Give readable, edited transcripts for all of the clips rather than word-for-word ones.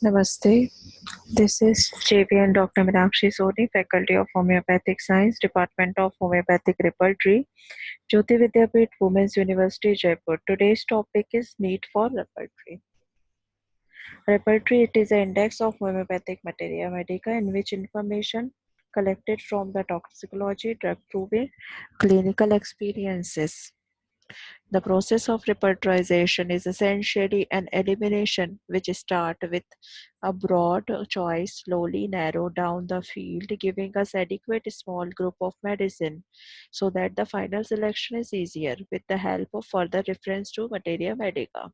Namaste. This is JVN Dr. Meenakshi Soni, Faculty of Homeopathic Science, Department of Homeopathic Repertory, Jyoti Vidyapeeth, Women's University, Jaipur. Today's topic is need for repertory. Repertory, it is an index of homeopathic materia medica in which information collected from the toxicology, drug proving, clinical experiences. The process of repertorization is essentially an elimination which starts with a broad choice, slowly narrow down the field, giving us adequate small group of medicine so that the final selection is easier with the help of further reference to materia medica.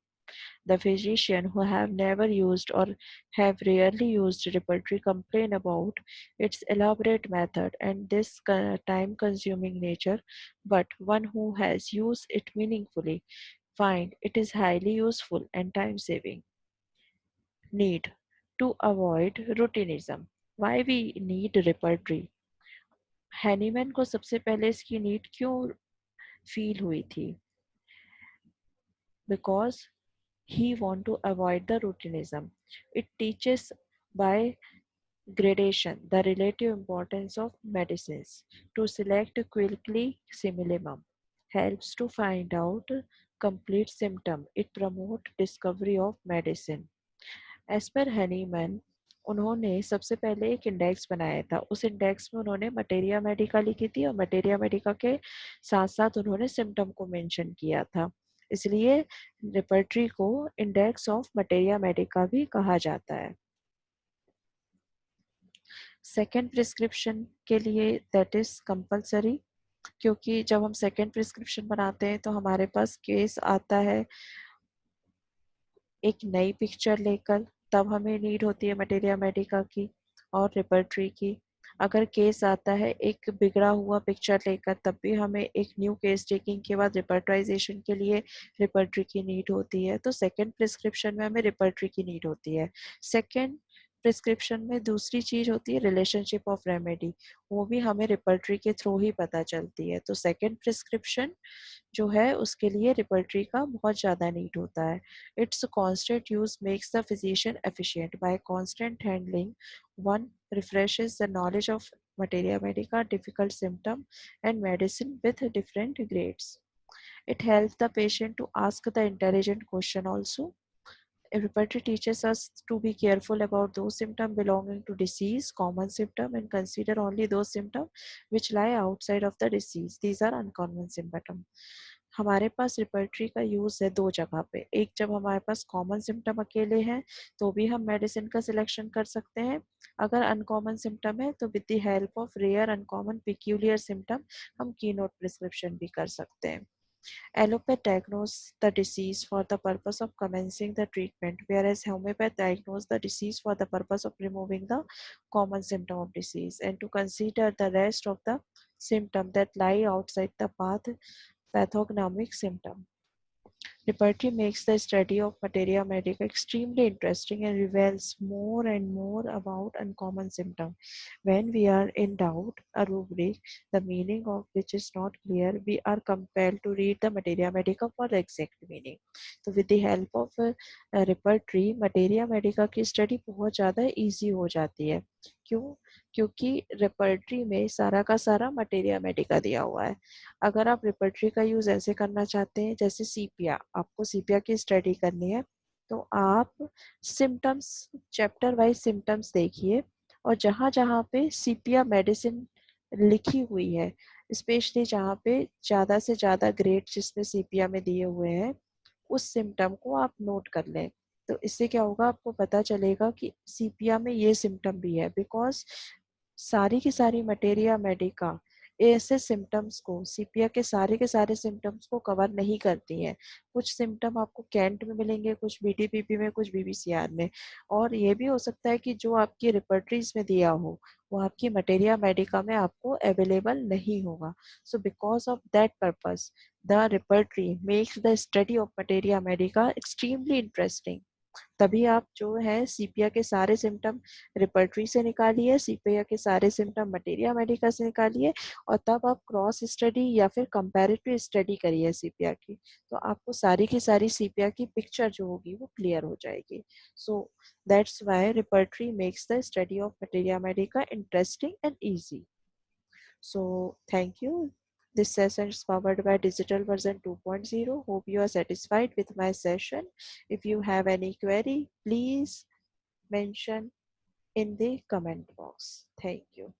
The physician who have never used or have rarely used repertory complain about its elaborate method and this time consuming nature, but one who has used it meaningfully find it is highly useful and time saving. Need to avoid routinism. Why we need repertory? Hahnemann को सबसे पहले इसकी need क्यों feel हुई थी? Because he want to avoid the routinism. It teaches by gradation the relative importance of medicines. To select quickly simillimum helps to find out complete symptom. It promote discovery of medicine. As per Hahnemann उन्होंने सबसे पहले एक index बनाया था। उस index में उन्होंने materia Medica लिखी थी और मटेरिया मेडिका के साथ साथ उन्होंने सिम्टम को मेंशन किया था। इसलिए रिपर्टरी को इंडेक्स ऑफ मटेरिया मेडिका भी कहा जाता है। सेकेंड प्रिस्क्रिप्शन के लिए दैट इज कंपलसरी, क्योंकि जब हम सेकेंड प्रिस्क्रिप्शन बनाते हैं तो हमारे पास केस आता है एक नई पिक्चर लेकर, तब हमें नीड होती है मटेरिया मेडिका की और रिपर्टरी की। अगर केस आता है एक बिगड़ा हुआ पिक्चर लेकर, तब भी हमें एक न्यू केस टेकिंग के बाद रिपर्टराइजेशन के लिए रिपर्टरी की नीड होती है। तो सेकेंड प्रिस्क्रिप्शन में हमें रिपर्टरी की नीड होती है। सेकेंड प्रिस्क्रिप्शन में दूसरी चीज होती है रिलेशनशिप ऑफ रेमेडी, वो भी हमें रिपर्टरी के थ्रू ही पता चलती है। तो सेकेंड प्रिस्क्रिप्शन जो है उसके लिए रिपर्टरी का बहुत ज़्यादा नीड होता है। Its constant use makes the physician efficient. By constant handling one refreshes the knowledge of materia medica, difficult symptom and medicine with different grades. It helps the patient to ask the intelligent question also. Repertory teaches us to be careful about those symptoms belonging to disease, common symptom, and consider only those symptoms which lie outside of the disease. These are uncommon symptoms. हमारे पास repertory का use है दो जगह पे। एक, जब हमारे पास common symptom अकेले हैं तो भी हम मेडिसिन का सिलेक्शन कर सकते हैं। अगर अनकॉमन सिम्टम है तो with the help of rare uncommon peculiar symptom हम कीनोट प्रिस्क्रिप्शन भी कर सकते हैं। Allopath diagnose the disease for the purpose of commencing the treatment, whereas homeopath diagnose the disease for the purpose of removing the common symptom of disease and to consider the rest of the symptom that lie outside the pathognomic symptom. Repertory makes the study of materia medica extremely interesting and reveals more and more about uncommon symptoms. When we are in doubt, a rubric, the meaning of which is not clear, we are compelled to read the materia medica for the exact meaning. So with the help of repertory, materia medica की study बहुत ज़्यादा easy हो जाती है। क्यों? क्योंकि repertory में सारा का सारा मटेरिया मेडिका दिया हुआ है। अगर आप रिपर्टरी का यूज ऐसे करना चाहते हैं जैसे सीपिया, आपको सीपिया की स्टडी करनी है तो आप सिम्टम्स, चैप्टर वाइज सिम्टम्स देखिए और जहाँ जहाँ पे सीपिया मेडिसिन लिखी हुई है, स्पेशली जहाँ पे ज़्यादा से ज़्यादा ग्रेड जिसमें सीपिया में दिए हुए हैं, उस सिम्टम को आप नोट कर लें। तो इससे क्या होगा, आपको पता चलेगा कि सीपिया में ये सिम्टम भी है। बिकॉज सारी की सारी मटेरिया मेडिका ऐसे सिम्टम्स को, सीपिया के सारे सिम्टम्स को कवर नहीं करती हैं। कुछ सिम्टम आपको कैंट में मिलेंगे, कुछ बीटीपीपी में, कुछ बीबीसीआर में, और ये भी हो सकता है कि जो आपकी रिपर्टरीज में दिया हो वो आपकी मटेरिया मेडिका में आपको अवेलेबल नहीं होगा। So because of that purpose the repertory makes the study of materia medica extremely interesting. तभी आप जो है सीपिया के सारे सिम्टम रिपर्टरी से निकालिए, सीपिया के सारे सिम्टम मटेरिया मेडिका से निकालिए, और तब आप क्रॉस स्टडी या फिर कंपैरेटिव स्टडी करिए सीपिया की, तो आपको सारी की सारी सीपिया की पिक्चर जो होगी वो क्लियर हो जाएगी. So that's why repertory makes the study of materia Medica interesting and easy. So thank you. This session is powered by Digital Version 2.0. Hope you are satisfied with my session. If you have any query, please mention in the comment box. Thank you.